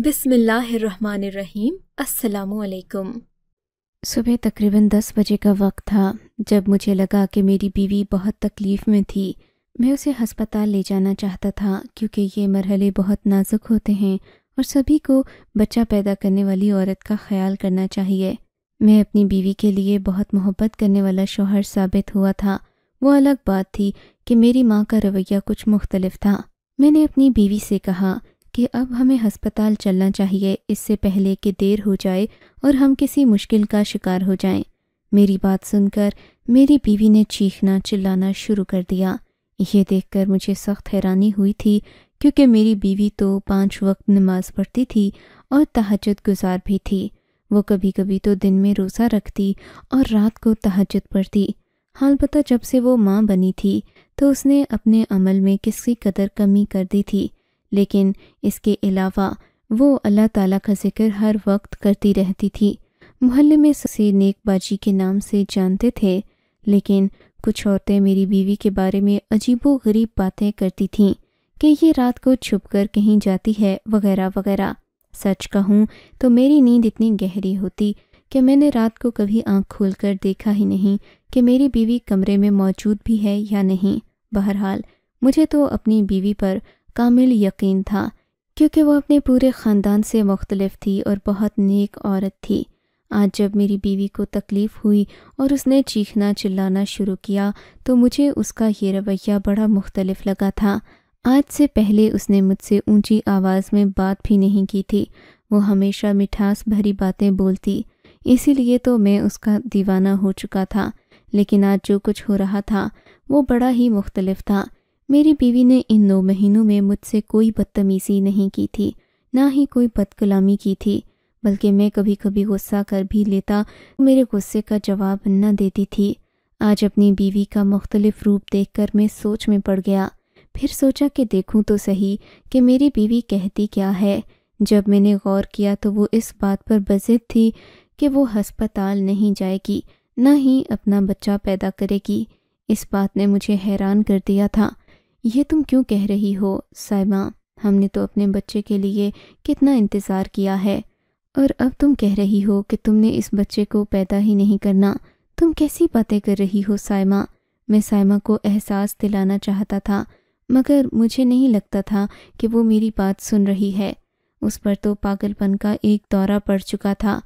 بسم اللہ الرحمن الرحیم۔ السلام علیکم۔ صبح تقریباً 10 بجے کا وقت تھا جب مجھے لگا کہ میری بیوی بہت تکلیف میں تھی۔ میں اسے ہسپتال لے جانا چاہتا تھا کیونکہ یہ مرحلے بہت نازک ہوتے ہیں اور سبھی کو بچہ پیدا کرنے والی عورت کا خیال کرنا چاہیے۔ میں اپنی بیوی کے لیے بہت محبت کرنے والا شوہر ثابت ہوا تھا۔ وہ الگ بات تھی کہ میری ماں کا رویہ کچھ مختلف تھا۔ میں نے اپنی بیوی سے کہا کہ اب ہمیں ہسپتال چلنا چاہیے اس سے پہلے کہ دیر ہو جائے اور ہم کسی مشکل کا شکار ہو جائیں۔ میری بات سن کر میری بیوی نے چیخنا چلانا شروع کر دیا۔ یہ دیکھ کر مجھے سخت حیرانی ہوئی تھی کیونکہ میری بیوی تو 5 وقت نماز پڑھتی تھی اور تہجد گزار بھی تھی۔ وہ کبھی کبھی تو دن میں روزہ رکھتی اور رات کو تہجد پڑھتی۔ البتہ جب سے وہ ماں بنی تھی تو اس نے اپنے عمل میں کسی قدر کمی کر دی تھی، لیکن اس کے علاوہ وہ اللہ تعالیٰ کا ذکر ہر وقت کرتی رہتی تھی۔ محلے میں اسے نیک باجی کے نام سے جانتے تھے، لیکن کچھ عورتیں میری بیوی کے بارے میں عجیب و غریب باتیں کرتی تھیں کہ یہ رات کو چھپ کر کہیں جاتی ہے وغیرہ وغیرہ۔ سچ کہوں تو میری نیند اتنی گہری ہوتی کہ میں نے رات کو کبھی آنکھ کھول کر دیکھا ہی نہیں کہ میری بیوی کمرے میں موجود بھی ہے یا نہیں۔ بہرحال مجھے تو اپنی بیوی پر کامل یقین تھا کیونکہ وہ اپنے پورے خاندان سے مختلف تھی اور بہت نیک عورت تھی۔ آج جب میری بیوی کو تکلیف ہوئی اور اس نے چیخنا چلانا شروع کیا تو مجھے اس کا یہ رویہ بڑا مختلف لگا تھا۔ آج سے پہلے اس نے مجھ سے اونچی آواز میں بات بھی نہیں کی تھی۔ وہ ہمیشہ مٹھاس بھری باتیں بولتی، اسی لیے تو میں اس کا دیوانہ ہو چکا تھا۔ لیکن آج جو کچھ ہو رہا تھا وہ بڑا ہی مختلف تھا۔ میری بیوی نے ان 9 مہینوں میں مجھ سے کوئی بدتمیزی نہیں کی تھی، نہ ہی کوئی بد کلامی کی تھی، بلکہ میں کبھی کبھی غصہ کر بھی لیتا تو میرے غصے کا جواب نہ دیتی تھی۔ آج اپنی بیوی کا مختلف روپ دیکھ کر میں سوچ میں پڑ گیا۔ پھر سوچا کہ دیکھوں تو صحیح کہ میری بیوی کہتی کیا ہے۔ جب میں نے غور کیا تو وہ اس بات پر بضد تھی کہ وہ ہسپتال نہیں جائے گی، نہ ہی اپنا بچہ پیدا کرے گی۔ اس بات نے مجھے حیران کر دیا تھا۔ یہ تم کیوں کہہ رہی ہو سائمہ؟ ہم نے تو اپنے بچے کے لیے کتنا انتظار کیا ہے، اور اب تم کہہ رہی ہو کہ تم نے اس بچے کو پیدا ہی نہیں کرنا۔ تم کیسی باتیں کر رہی ہو سائمہ؟ میں سائمہ کو احساس دلانا چاہتا تھا، مگر مجھے نہیں لگتا تھا کہ وہ میری بات سن رہی ہے۔ اس پر تو پاگل پن کا ایک دورہ پڑ چکا تھا۔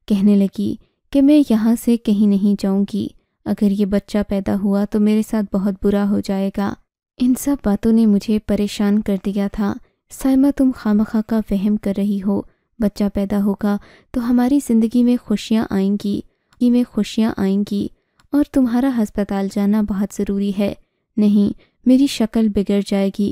کہنے لگی کہ میں یہاں سے کہیں نہیں جاؤں گی۔ اگر یہ بچہ پیدا ہوا تو میرے ساتھ بہت برا ہو جائے گا۔ ان سب باتوں نے مجھے پریشان کر دیا تھا۔ سائمہ تم خواہ کا وہم کر رہی ہو۔ بچہ پیدا ہوگا تو ہماری زندگی میں خوشیاں آئیں گی اور تمہارا ہسپتال جانا بہت ضروری ہے۔ نہیں، میری شکل بگڑ جائے گی۔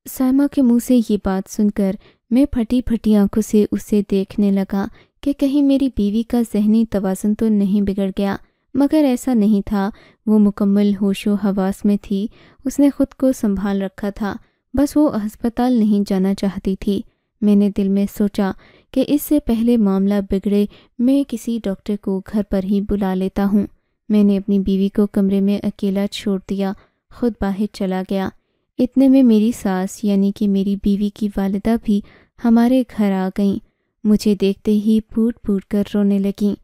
سائمہ کے منہ سے یہ بات سن کر میں پھٹی پھٹی آنکھوں سے اسے دیکھنے لگا کہ کہیں میری بیوی کا ذہنی توازن تو نہیں بگڑ گیا، مگر ایسا نہیں تھا۔ وہ مکمل ہوش و حواس میں تھی، اس نے خود کو سنبھال رکھا تھا، بس وہ ہسپتال نہیں جانا چاہتی تھی۔ میں نے دل میں سوچا کہ اس سے پہلے معاملہ بگڑے میں کسی ڈاکٹر کو گھر پر ہی بلا لیتا ہوں۔ میں نے اپنی بیوی کو کمرے میں اکیلا چھوڑ دیا، خود باہر چلا گیا۔ اتنے میں میری ساس یعنی کہ میری بیوی کی والدہ بھی ہمارے گھر آ گئیں۔ مجھے دیکھتے ہی پھوٹ پھوٹ کر رونے لگیں۔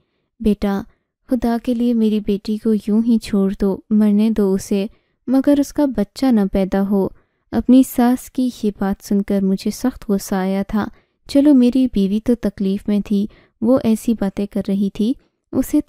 بیٹا، خدا کے لیے میری بیٹی کو یوں ہی چھوڑ دو، مرنے دو اسے، مگر اس کا بچہ نہ پیدا ہو۔ اپنی ساس کی یہ بات سن کر مجھے سخت غصہ آیا تھا۔ چلو میری بیوی تو تکلیف میں تھی، وہ ایسی باتیں کر رہی تھی، اسے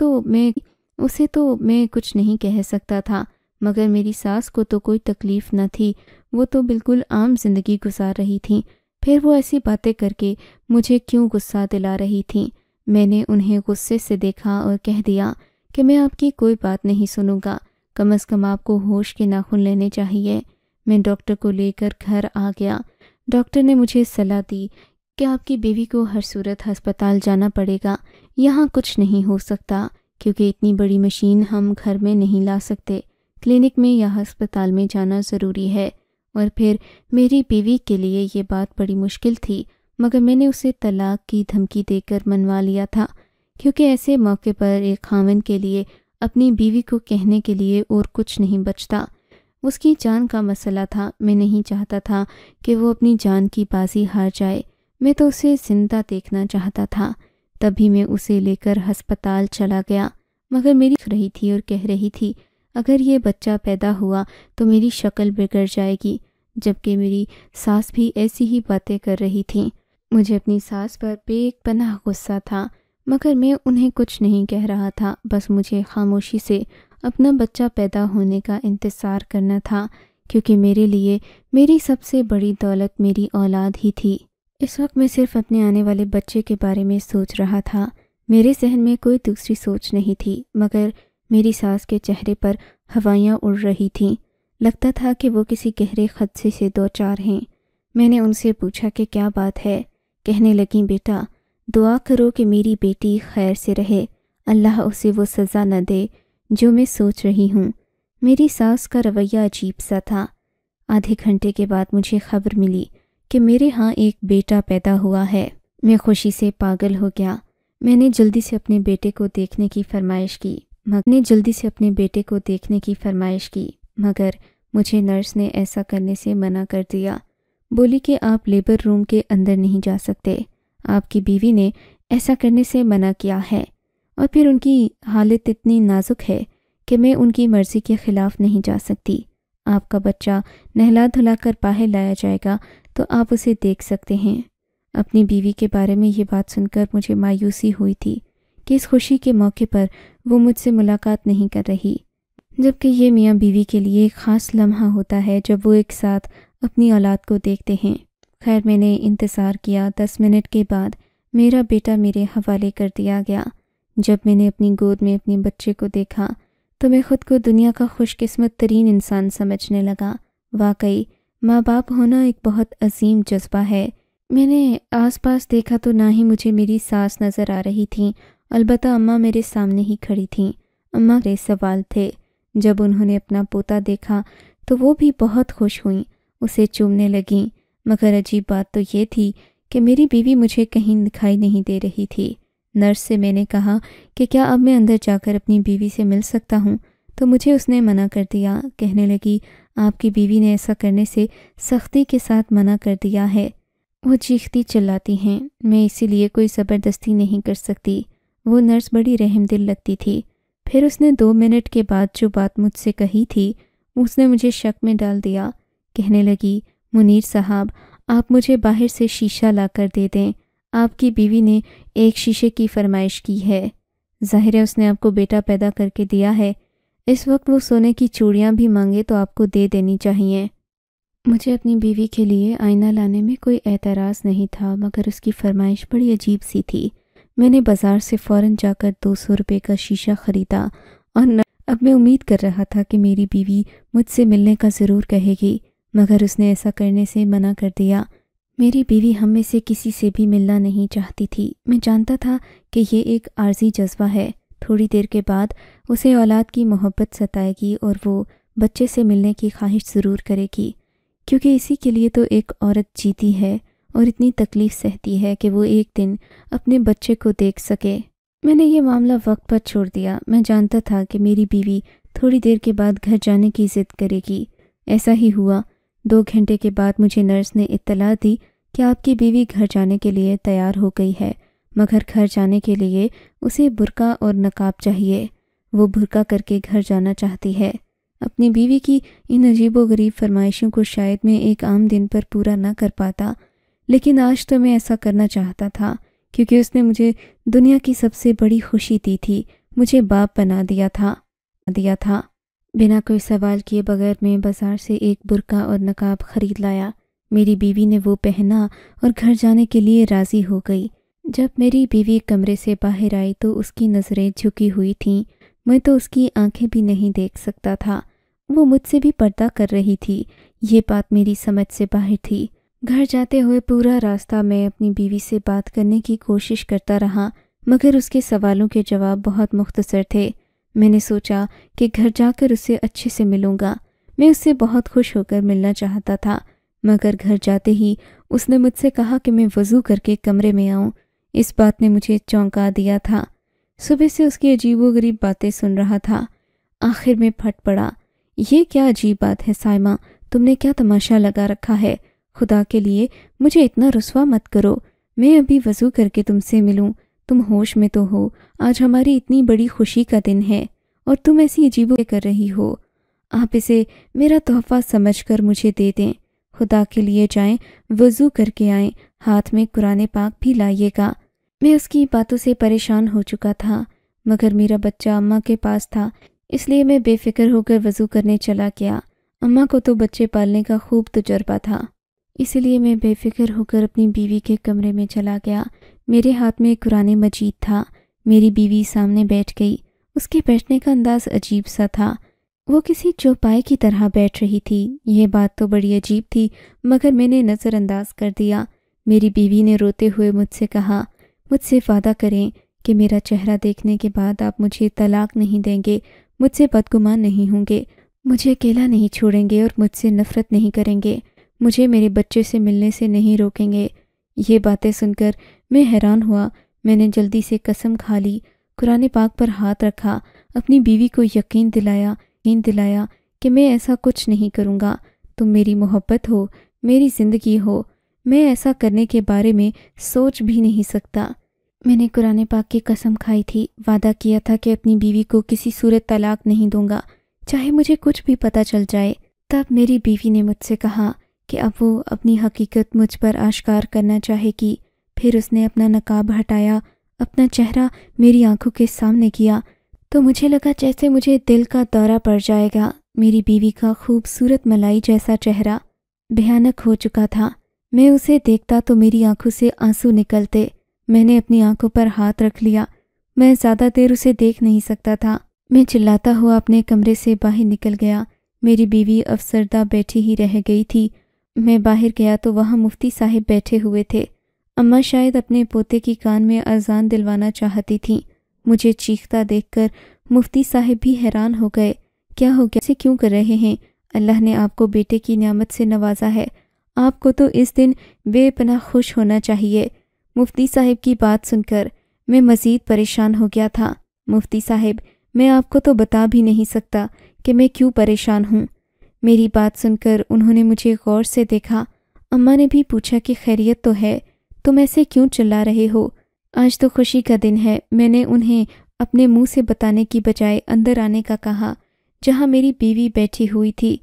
تو میں کچھ نہیں کہہ سکتا تھا، مگر میری ساس کو تو کوئی تکلیف نہ تھی، وہ تو بالکل عام زندگی گزار رہی تھیں۔ پھر وہ ایسی باتیں کر کے مجھے کیوں غصہ دلا رہی تھیں؟ میں نے انہیں غصے سے دیکھا اور کہہ دیا کہ میں آپ کی کوئی بات نہیں سنوں گا، کم از کم آپ کو ہوش کے ناخن لینے چاہیے۔ میں ڈاکٹر کو لے کر گھر آ گیا۔ ڈاکٹر نے مجھے صلاح دی کہ آپ کی بیوی کو ہر صورت ہسپتال جانا پڑے گا، یہاں کچھ نہیں ہو سکتا کیونکہ اتنی بڑی مشین ہم گھر میں نہیں لا سکتے، کلینک میں یا ہسپتال میں جانا ضروری ہے۔ اور پھر میری بیوی کے لیے یہ بات بڑی مشکل تھی، مگر میں نے اسے طلاق کی دھمکی دے کر منوا لیا تھا، کیونکہ ایسے موقع پر ایک خاوند کے لیے اپنی بیوی کو کہنے کے لیے اور کچھ نہیں بچتا۔ اس کی جان کا مسئلہ تھا، میں نہیں چاہتا تھا کہ وہ اپنی جان کی بازی ہار جائے۔ میں تو اسے زندہ دیکھنا چاہتا تھا۔ تبھی میں اسے لے کر ہسپتال چلا گیا، مگر میری رہی تھی اور کہہ رہی تھی اگر یہ بچہ پیدا ہوا تو میری شکل بگڑ جائے گی، جبکہ میری ساس بھی ایسی ہی باتیں کر رہی تھیں۔ مجھے اپنی ساس پر بے پناہ غصہ تھا، مگر میں انہیں کچھ نہیں کہہ رہا تھا، بس مجھے خاموشی سے اپنا بچہ پیدا ہونے کا انتظار کرنا تھا، کیونکہ میرے لیے میری سب سے بڑی دولت میری اولاد ہی تھی۔ اس وقت میں صرف اپنے آنے والے بچے کے بارے میں سوچ رہا تھا، میرے ذہن میں کوئی دوسری سوچ نہیں تھی، مگر میری ساس کے چہرے پر ہوائیاں اڑ رہی تھیں، لگتا تھا کہ وہ کسی گہرے خدشے سے دوچار ہیں۔ میں نے ان سے پوچھا کہ کیا بات ہے؟ کہنے لگیں بیٹا دعا کرو کہ میری بیٹی خیر سے رہے، اللہ اسے وہ سزا نہ دے جو میں سوچ رہی ہوں۔ میری ساس کا رویہ عجیب سا تھا۔ آدھے گھنٹے کے بعد مجھے خبر ملی کہ میرے ہاں ایک بیٹا پیدا ہوا ہے۔ میں خوشی سے پاگل ہو گیا۔ میں نے جلدی سے اپنے بیٹے کو دیکھنے کی فرمائش کی مگر مجھے نرس نے ایسا کرنے سے منع کر دیا۔ بولی کہ آپ لیبر روم کے اندر نہیں جا سکتے، آپ کی بیوی نے ایسا کرنے سے منع کیا ہے، اور پھر ان کی حالت اتنی نازک ہے کہ میں ان کی مرضی کے خلاف نہیں جا سکتی۔ آپ کا بچہ نہلا دھلا کر باہر لایا جائے گا تو آپ اسے دیکھ سکتے ہیں۔ اپنی بیوی کے بارے میں یہ بات سن کر مجھے مایوسی ہوئی تھی کہ اس خوشی کے موقع پر وہ مجھ سے ملاقات نہیں کر رہی، جبکہ یہ میاں بیوی کے لیے ایک خاص لمحہ ہوتا ہے جب وہ ایک ساتھ اپنی اولاد کو دیکھتے ہیں۔ خیر میں نے انتظار کیا۔ 10 منٹ کے بعد میرا بیٹا میرے حوالے کر دیا گیا۔ جب میں نے اپنی گود میں اپنے بچے کو دیکھا تو میں خود کو دنیا کا خوش قسمت ترین انسان سمجھنے لگا۔ واقعی ماں باپ ہونا ایک بہت عظیم جذبہ ہے۔ میں نے آس پاس دیکھا تو نہ ہی مجھے میری ساس نظر آ رہی تھیں، البتہ اماں میرے سامنے ہی کھڑی تھیں۔ اماں میرے سوال تھے۔ جب انہوں نے اپنا پوتا دیکھا تو وہ بھی بہت خوش ہوئیں، اسے چومنے لگیں، مگر عجیب بات تو یہ تھی کہ میری بیوی مجھے کہیں دکھائی نہیں دے رہی تھی۔ نرس سے میں نے کہا کہ کیا اب میں اندر جا کر اپنی بیوی سے مل سکتا ہوں، تو مجھے اس نے منع کر دیا۔ کہنے لگی آپ کی بیوی نے ایسا کرنے سے سختی کے ساتھ منع کر دیا ہے، وہ چیختی چلاتی ہیں، میں اسی لیے کوئی زبردستی نہیں کر سکتی۔ وہ نرس بڑی رحم دل لگتی تھی۔ پھر اس نے 2 منٹ کے بعد جو بات مجھ سے کہی تھی اس نے مجھے شک میں ڈال دیا۔ کہنے لگی منیر صاحب آپ مجھے باہر سے شیشہ لا کر دے دیں، آپ کی بیوی نے ایک شیشے کی فرمائش کی ہے، ظاہر ہے اس نے آپ کو بیٹا پیدا کر کے دیا ہے، اس وقت وہ سونے کی چوڑیاں بھی مانگے تو آپ کو دے دینی چاہیے۔ مجھے اپنی بیوی کے لیے آئینہ لانے میں کوئی اعتراض نہیں تھا، مگر اس کی فرمائش بڑی عجیب سی تھی۔ میں نے بازار سے فوراً جا کر 200 روپے کا شیشہ خریدا اور اب میں امید کر رہا تھا کہ میری بیوی مجھ سے ملنے کا ضرور کہے گی، مگر اس نے ایسا کرنے سے منع کر دیا۔ میری بیوی ہم میں سے کسی سے بھی ملنا نہیں چاہتی تھی۔ میں جانتا تھا کہ یہ ایک عارضی جذبہ ہے، تھوڑی دیر کے بعد اسے اولاد کی محبت ستائے گی اور وہ بچے سے ملنے کی خواہش ضرور کرے گی، کیونکہ اسی کے لیے تو ایک عورت جیتی ہے اور اتنی تکلیف سہتی ہے کہ وہ ایک دن اپنے بچے کو دیکھ سکے۔ میں نے یہ معاملہ وقت پر چھوڑ دیا۔ میں جانتا تھا کہ میری بیوی تھوڑی دیر کے بعد گھر جانے کی ضد کرے گی۔ ایسا ہی ہوا۔ 2 گھنٹے کے بعد مجھے نرس نے اطلاع دی کہ آپ کی بیوی گھر جانے کے لیے تیار ہو گئی ہے، مگر گھر جانے کے لیے اسے برقع اور نقاب چاہیے۔ وہ برقع کر کے گھر جانا چاہتی ہے۔ اپنی بیوی کی ان عجیب و غریب فرمائشوں کو شاید میں ایک عام دن پر پورا نہ کر پاتا، لیکن آج تو میں ایسا کرنا چاہتا تھا، کیونکہ اس نے مجھے دنیا کی سب سے بڑی خوشی دی تھی، مجھے باپ بنا دیا تھا۔ بنا کوئی سوال کیے بغیر میں بازار سے ایک برقع اور نقاب خرید لایا۔ میری بیوی نے وہ پہنا اور گھر جانے کے لیے راضی ہو گئی۔ جب میری بیوی کمرے سے باہر آئی تو اس کی نظریں جھکی ہوئی تھیں، میں تو اس کی آنکھیں بھی نہیں دیکھ سکتا تھا۔ وہ مجھ سے بھی پردہ کر رہی تھی، یہ بات میری سمجھ سے باہر تھی۔ گھر جاتے ہوئے پورا راستہ میں اپنی بیوی سے بات کرنے کی کوشش کرتا رہا، مگر اس کے سوالوں کے جواب بہت مختصر تھے۔ میں نے سوچا کہ گھر جا کر اس سے اچھے سے ملوں گا۔ میں اس سے بہت خوش ہو کر ملنا چاہتا تھا، مگر گھر جاتے ہی اس نے مجھ سے کہا کہ میں وضو کر کے کمرے میں آؤں۔ اس بات نے مجھے چونکا دیا تھا۔ صبح سے اس کی عجیب و غریب باتیں سن رہا تھا۔ آخر میں پھٹ پڑا۔ یہ کیا عجیب بات ہے سائمہ، تم نے کیا تماشا لگا رکھا ہے؟ خدا کے لیے مجھے اتنا رسوا مت کرو۔ میں ابھی وضو کر کے تم سے ملوں، تم ہوش میں تو ہو، آج ہماری اتنی بڑی خوشی کا دن ہے اور تم ایسی عجیب کر رہی ہو۔ آپ اسے میرا تحفہ سمجھ کر مجھے دے دیں، خدا کے لیے جائیں، وضو کر کے آئیں، ہاتھ میں قرآن پاک بھی لائیے گا۔ میں اس کی باتوں سے پریشان ہو چکا تھا، مگر میرا بچہ اماں کے پاس تھا، اس لیے میں بے فکر ہو کر وضو کرنے چلا گیا۔ اماں کو تو بچے پالنے کا خوب تجربہ تھا، اس لیے میں بے فکر ہو کر اپنی بیوی کے کمرے میں چلا گیا۔ میرے ہاتھ میں قرآن مجید تھا۔ میری بیوی سامنے بیٹھ گئی۔ اس کے بیٹھنے کا انداز عجیب سا تھا، وہ کسی چوپائے کی طرح بیٹھ رہی تھی۔ یہ بات تو بڑی عجیب تھی، مگر میں نے نظر انداز کر دیا۔ میری بیوی نے روتے ہوئے مجھ سے کہا، مجھ سے وعدہ کریں کہ میرا چہرہ دیکھنے کے بعد آپ مجھے طلاق نہیں دیں گے، مجھ سے بدگمان نہیں ہوں گے، مجھے اکیلا نہیں چھوڑیں گے اور مجھ سے نفرت نہیں کریں گے، مجھے میرے بچے سے ملنے سے نہیں روکیں گے۔ یہ باتیں سن کر میں حیران ہوا۔ میں نے جلدی سے قسم کھا لی، قرآن پاک پر ہاتھ رکھا، اپنی بیوی کو یقین دلایا کہ میں ایسا کچھ نہیں کروں گا۔ تم میری محبت ہو، میری زندگی ہو، میں ایسا کرنے کے بارے میں سوچ بھی نہیں سکتا۔ میں نے قرآن پاک کی قسم کھائی تھی، وعدہ کیا تھا کہ اپنی بیوی کو کسی صورت طلاق نہیں دوں گا، چاہے مجھے کچھ بھی پتہ چل جائے۔ تب میری بیوی نے مجھ سے کہا کہ اب وہ اپنی حقیقت مجھ پر آشکار کرنا چاہے گی۔ پھر اس نے اپنا نقاب ہٹایا، اپنا چہرہ میری آنکھوں کے سامنے کیا تو مجھے لگا جیسے مجھے دل کا دورہ پڑ جائے گا۔ میری بیوی کا خوبصورت ملائی جیسا چہرہ بھیانک ہو چکا تھا۔ میں اسے دیکھتا تو میری آنکھوں سے آنسو نکلتے۔ میں نے اپنی آنکھوں پر ہاتھ رکھ لیا، میں زیادہ دیر اسے دیکھ نہیں سکتا تھا۔ میں چلاتا ہوا اپنے کمرے سے باہر نکل گیا۔ میری بیوی افسردہ بیٹھی ہی رہ گئی تھی۔ میں باہر گیا تو وہاں مفتی صاحب بیٹھے ہوئے تھے۔ اماں شاید اپنے پوتے کی کان میں اذان دلوانا چاہتی تھیں۔ مجھے چیختا دیکھ کر مفتی صاحب بھی حیران ہو گئے۔ کیا ہو گیا؟ اسے کیوں کر رہے ہیں؟ اللہ نے آپ کو بیٹے کی نعمت سے نوازا ہے، آپ کو تو اس دن بے پناہ خوش ہونا چاہیے۔ مفتی صاحب کی بات سن کر میں مزید پریشان ہو گیا تھا۔ مفتی صاحب، میں آپ کو تو بتا بھی نہیں سکتا کہ میں کیوں پریشان ہوں۔ میری بات سن کر انہوں نے مجھے غور سے دیکھا۔ اماں نے بھی پوچھا کہ خیریت تو ہے، تم ایسے کیوں چلا رہے ہو؟ آج تو خوشی کا دن ہے۔ میں نے انہیں اپنے منہ سے بتانے کی بجائے اندر آنے کا کہا، جہاں میری بیوی بیٹھی ہوئی تھی۔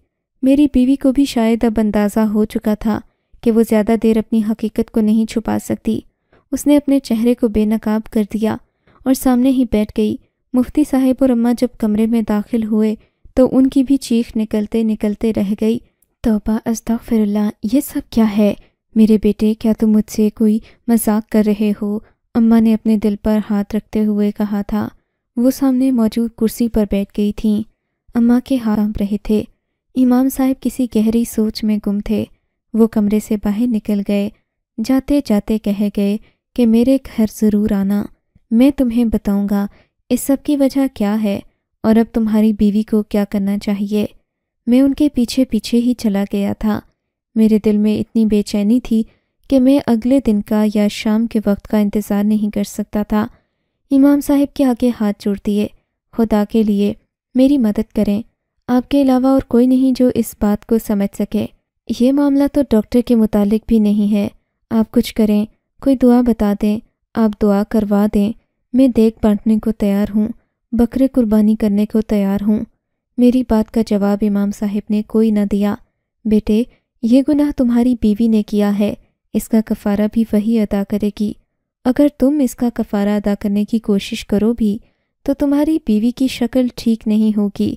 میری بیوی کو بھی شاید اب اندازہ ہو چکا تھا کہ وہ زیادہ دیر اپنی حقیقت کو نہیں چھپا سکتی۔ اس نے اپنے چہرے کو بے نقاب کر دیا اور سامنے ہی بیٹھ گئی۔ مفتی صاحب اور اماں جب کمرے میں داخل ہوئے تو ان کی بھی چیخ نکلتے رہ گئی۔ توبہ، استغفر اللہ، یہ سب کیا ہے؟ میرے بیٹے، کیا تم مجھ سے کوئی مذاق کر رہے ہو؟ اماں نے اپنے دل پر ہاتھ رکھتے ہوئے کہا تھا۔ وہ سامنے موجود کرسی پر بیٹھ گئی تھیں۔ اماں کے ہاتھ کانپ رہے تھے۔ امام صاحب کسی گہری سوچ میں گم تھے۔ وہ کمرے سے باہر نکل گئے۔ جاتے جاتے کہہ گئے کہ میرے گھر ضرور آنا، میں تمہیں بتاؤں گا اس سب کی وجہ کیا ہے اور اب تمہاری بیوی کو کیا کرنا چاہیے۔ میں ان کے پیچھے پیچھے ہی چلا گیا تھا۔ میرے دل میں اتنی بے چینی تھی کہ میں اگلے دن کا یا شام کے وقت کا انتظار نہیں کر سکتا تھا۔ امام صاحب کے آگے ہاتھ جوڑ دیے، خدا کے لیے میری مدد کریں، آپ کے علاوہ اور کوئی نہیں جو اس بات کو سمجھ سکے۔ یہ معاملہ تو ڈاکٹر کے متعلق بھی نہیں ہے، آپ کچھ کریں، کوئی دعا بتا دیں، آپ دعا کروا دیں، میں دیگ بانٹنے کو تیار ہوں، بکرے قربانی کرنے کو تیار ہوں۔ میری بات کا جواب امام صاحب نے کوئی نہ دیا۔ بیٹے، یہ گناہ تمہاری بیوی نے کیا ہے، اس کا کفارہ بھی وہی ادا کرے گی۔ اگر تم اس کا کفارہ ادا کرنے کی کوشش کرو بھی تو تمہاری بیوی کی شکل ٹھیک نہیں ہوگی۔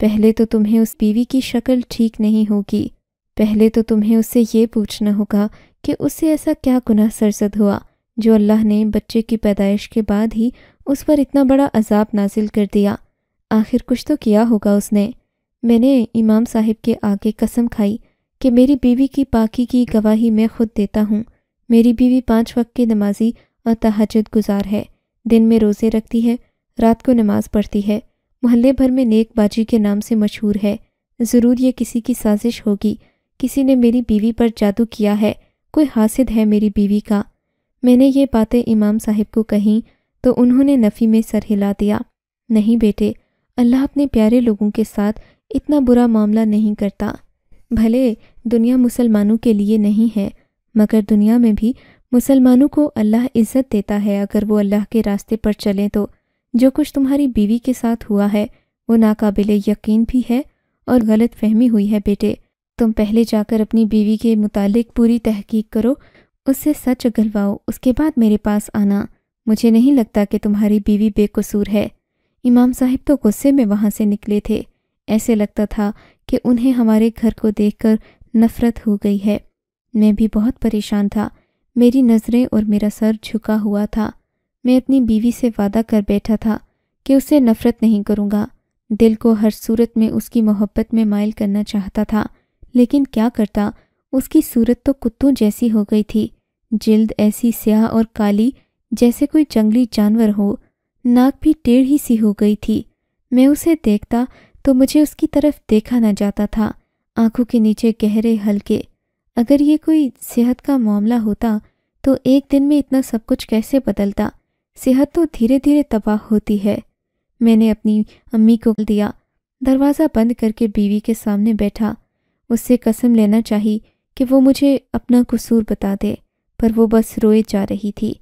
پہلے تو تمہیں اس بیوی کی شکل ٹھیک نہیں ہوگی، پہلے تو تمہیں اس سے یہ پوچھنا ہوگا کہ اس سے ایسا کیا گناہ سرزد ہوا جو اللہ نے بچے کی پیدائش کے بعد ہی اس پر اتنا بڑا عذاب نازل کر دیا۔ آخر کچھ تو کیا ہوگا اس نے۔ میں نے امام صاحب کے آگے قسم کھائی کہ میری بیوی کی پاکی کی گواہی میں خود دیتا ہوں۔ میری بیوی 5 وقت کی نمازی اور تہجد گزار ہے، دن میں روزے رکھتی ہے، رات کو نماز پڑھتی ہے، محلے بھر میں نیک باجی کے نام سے مشہور ہے۔ ضرور یہ کسی کی سازش ہوگی، کسی نے میری بیوی پر جادو کیا ہے، کوئی حاسد ہے میری بیوی کا۔ میں نے یہ باتیں امام صاحب کو کہیں تو انہوں نے نفی میں سر ہلا دیا۔ نہیں بیٹے، اللہ اپنے پیارے لوگوں کے ساتھ اتنا برا معاملہ نہیں کرتا۔ بھلے دنیا مسلمانوں کے لیے نہیں ہے، مگر دنیا میں بھی مسلمانوں کو اللہ عزت دیتا ہے اگر وہ اللہ کے راستے پر چلیں تو جو کچھ تمہاری بیوی کے ساتھ ہوا ہے وہ ناقابل یقین بھی ہے اور غلط فہمی ہوئی ہے بیٹے۔ تم پہلے جا کر اپنی بیوی کے متعلق پوری تحقیق کرو، اس سے سچ اگلواؤ، اس کے بعد میرے پاس آنا۔ مجھے نہیں لگتا کہ تمہاری بیوی بے قصور ہے۔ امام صاحب تو غصے میں وہاں سے نکلے تھے، ایسے لگتا تھا کہ انہیں ہمارے گھر کو دیکھ کر نفرت ہو گئی ہے۔ میں بھی بہت پریشان تھا، میری نظریں اور میرا سر جھکا ہوا تھا۔ میں اپنی بیوی سے وعدہ کر بیٹھا تھا کہ اس سے نفرت نہیں کروں گا، دل کو ہر صورت میں اس کی محبت میں مائل کرنا چاہتا تھا، لیکن کیا کرتا، اس کی صورت تو کتوں جیسی ہو گئی تھی، جلد ایسی سیاہ اور کالی جیسے کوئی جنگلی جانور ہو، ناک بھی ٹیڑھی سی ہو گئی تھی۔ میں اسے دیکھتا تو مجھے اس کی طرف دیکھا نہ جاتا تھا، آنکھوں کے نیچے گہرے حلقے۔ اگر یہ کوئی صحت کا معاملہ ہوتا تو ایک دن میں اتنا سب کچھ کیسے بدلتا؟ صحت تو دھیرے دھیرے تباہ ہوتی ہے۔ میں نے اپنی امی کو دیا، دروازہ بند کر کے بیوی کے سامنے بیٹھا۔ اس سے قسم لینا چاہی کہ وہ مجھے اپنا قصور بتا دے، پر وہ بس روئے جا رہی تھی۔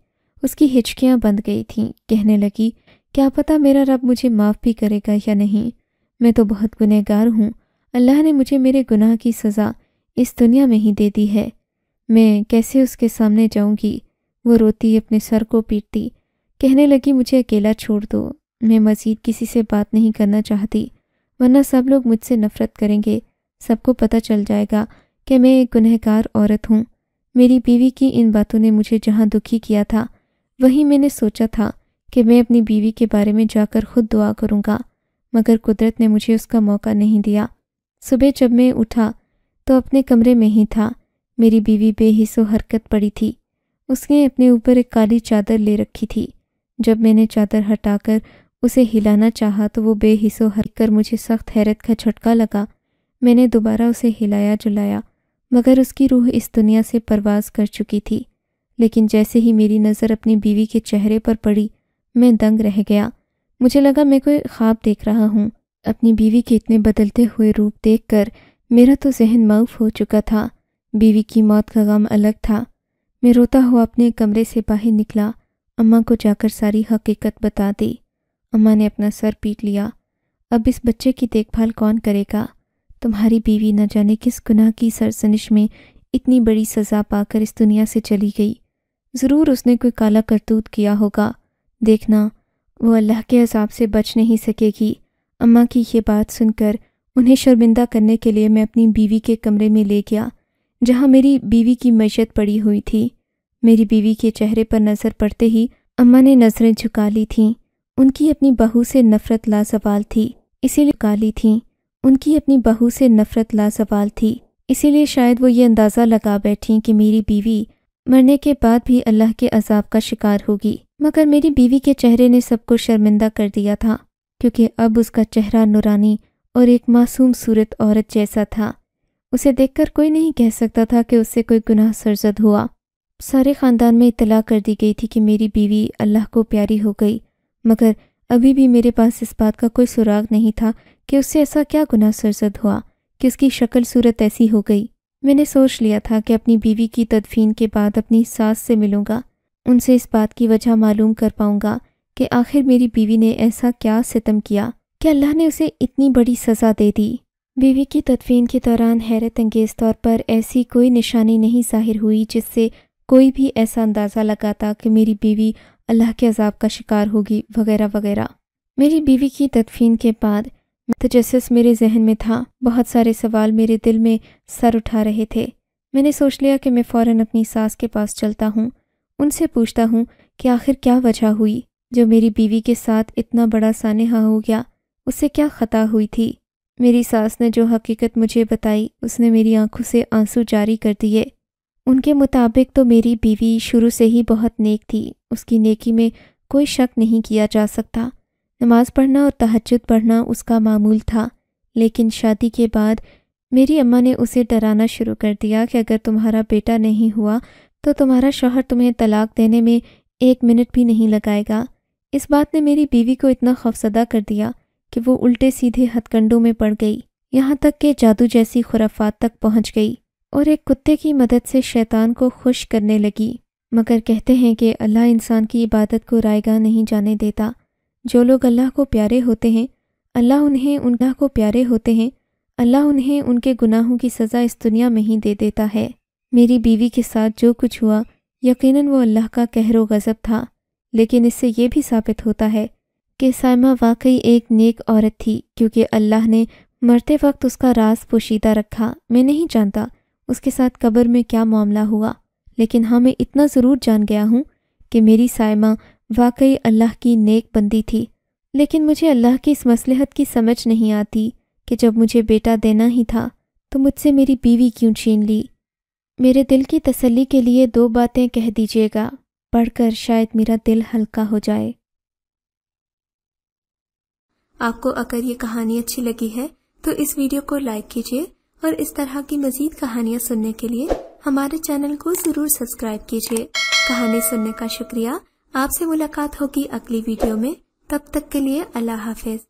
اس کی ہچکیاں بند گئی تھیں، کہنے لگی، کیا پتہ میرا رب مجھے معاف بھی کرے گا یا نہیں، میں تو بہت گنہگار ہوں، اللہ نے مجھے میرے گناہ کی سزا اس دنیا میں ہی دے دی ہے، میں کیسے اس کے سامنے جاؤں گی؟ وہ روتی اپنے سر کو پیٹتی، کہنے لگی، مجھے اکیلا چھوڑ دو، میں مزید کسی سے بات نہیں کرنا چاہتی، ورنہ سب لوگ مجھ سے نفرت کریں گے، سب کو پتہ چل جائے گا کہ میں ایک گنہگار عورت ہوں۔ میری بیوی کی ان باتوں نے مجھے جہاں دکھی کیا تھا، وہیں میں نے سوچا تھا کہ میں اپنی بیوی کے بارے میں جا کر خود دعا کروں گا، مگر قدرت نے مجھے اس کا موقع نہیں دیا۔ صبح جب میں اٹھا تو اپنے کمرے میں ہی تھا، میری بیوی بے حس و حرکت پڑی تھی، اس نے اپنے اوپر ایک کالی چادر لے رکھی تھی۔ جب میں نے چادر ہٹا کر اسے ہلانا چاہا تو وہ بے حس و حرکت کر مجھے سخت حیرت کا جھٹکا لگا۔ میں نے دوبارہ اسے ہلایا جلایا، مگر اس کی روح اس دنیا سے پرواز کر چکی تھی۔ لیکن جیسے ہی میری نظر اپنی بیوی کے چہرے پر پڑی، میں دنگ رہ گیا۔ مجھے لگا میں کوئی خواب دیکھ رہا ہوں۔ اپنی بیوی کے اتنے بدلتے ہوئے روپ دیکھ کر میرا تو ذہن معاف ہو چکا تھا، بیوی کی موت کا غم الگ تھا۔ میں روتا ہوا اپنے کمرے سے باہر نکلا، اماں کو جا کر ساری حقیقت بتا دی۔ اماں نے اپنا سر پیٹ لیا، اب اس بچے کی دیکھ بھال کون کرے گا؟ تمہاری بیوی نہ جانے کس گناہ کی سرزنش میں اتنی بڑی سزا پا کر اس دنیا سے چلی گئی، ضرور اس نے کوئی کالا کرتوت کیا ہوگا، دیکھنا وہ اللہ کے عذاب سے بچ نہیں سکے گی۔ اماں کی یہ بات سن کر انہیں شرمندہ کرنے کے لیے میں اپنی بیوی کے کمرے میں لے گیا، جہاں میری بیوی کی میت پڑی ہوئی تھی۔ میری بیوی کے چہرے پر نظر پڑتے ہی اماں نے نظریں جھکا لی تھیں، ان کی اپنی بہو سے نفرت لازوال تھی، اسی لیے شاید وہ یہ اندازہ لگا بیٹھیں کہ میری بیوی مرنے کے بعد بھی اللہ کے عذاب کا شکار ہوگی، مگر میری بیوی کے چہرے نے سب کو شرمندہ کر دیا تھا، کیونکہ اب اس کا چہرہ نورانی اور ایک معصوم صورت عورت جیسا تھا۔ اسے دیکھ کر کوئی نہیں کہہ سکتا تھا کہ اس سے کوئی گناہ سرزد ہوا۔ سارے خاندان میں اطلاع کر دی گئی تھی کہ میری بیوی اللہ کو پیاری ہو گئی، مگر ابھی بھی میرے پاس اس بات کا کوئی سراغ نہیں تھا کہ اس سے ایسا کیا گناہ سرزد ہوا کہ اس کی شکل صورت ایسی ہو گئی۔ میں نے سوچ لیا تھا کہ اپنی بیوی کی تدفین کے بعد اپنی ساس سے ملوں گا، ان سے اس بات کی وجہ معلوم کر پاؤں گا کہ آخر میری بیوی نے ایسا کیا ستم کیا کہ اللہ نے اسے اتنی بڑی سزا دے دی۔ بیوی کی تدفین کے دوران حیرت انگیز طور پر ایسی کوئی نشانی نہیں ظاہر ہوئی جس سے کوئی بھی ایسا اندازہ لگاتا کہ میری بیوی اللہ کے عذاب کا شکار ہوگی وغیرہ وغیرہ۔ میری بیوی کی تدفین کے بعد تجسس میرے ذہن میں تھا، بہت سارے سوال میرے دل میں سر اٹھا رہے تھے۔ میں نے سوچ لیا کہ میں فوراً اپنی ساس کے پاس چلتا ہوں، ان سے پوچھتا ہوں کہ آخر کیا وجہ ہوئی جو میری بیوی کے ساتھ اتنا بڑا سانحہ ہو گیا، اس سے کیا خطا ہوئی تھی۔ میری ساس نے جو حقیقت مجھے بتائی اس نے میری آنکھوں سے آنسو جاری کر دیے۔ ان کے مطابق تو میری بیوی شروع سے ہی بہت نیک تھی، اس کی نیکی میں کوئی شک نہیں کیا جا سکتا، نماز پڑھنا اور تہجد پڑھنا اس کا معمول تھا، لیکن شادی کے بعد میری اماں نے اسے ڈرانا شروع کر دیا کہ اگر تمہارا بیٹا نہیں ہوا تو تمہارا شوہر تمہیں طلاق دینے میں 1 منٹ بھی نہیں لگائے گا۔ اس بات نے میری بیوی کو اتنا خوفزدہ کر دیا کہ وہ الٹے سیدھے ہتھ کنڈوں میں پڑ گئی، یہاں تک کہ جادو جیسی خرافات تک پہنچ گئی اور ایک کتے کی مدد سے شیطان کو خوش کرنے لگی۔ مگر کہتے ہیں کہ اللہ انسان کی عبادت کو رائیگاں نہیں جانے دیتا۔ جو لوگ اللہ کو پیارے ہوتے ہیں اللہ انہیں ان کے گناہوں کی سزا اس دنیا میں ہی دے دیتا ہے۔ میری بیوی کے ساتھ جو کچھ ہوا یقیناً وہ اللہ کا قہر و غضب تھا، لیکن اس سے یہ بھی ثابت ہوتا ہے کہ سائمہ واقعی ایک نیک عورت تھی، کیونکہ اللہ نے مرتے وقت اس کا راز پوشیدہ رکھا۔ میں نہیں جانتا اس کے ساتھ قبر میں کیا معاملہ ہوا، لیکن ہاں میں اتنا ضرور جان گیا ہوں کہ میری سائمہ واقعی اللہ کی نیک بندی تھی۔ لیکن مجھے اللہ کی اس مصلحت کی سمجھ نہیں آتی کہ جب مجھے بیٹا دینا ہی تھا تو مجھ سے میری بیوی کیوں چھین لی۔ میرے دل کی تسلی کے لیے 2 باتیں کہہ دیجیے گا، پڑھ کر شاید میرا دل ہلکا ہو جائے۔ آپ کو اگر یہ کہانی اچھی لگی ہے تو اس ویڈیو کو لائک کیجیے اور اس طرح کی مزید کہانیاں سننے کے لیے ہمارے چینل کو ضرور سبسکرائب کیجیے۔ کہانی سننے کا شکریہ۔ آپ سے ملاقات ہوگی اگلی ویڈیو میں، تب تک کے لیے اللہ حافظ۔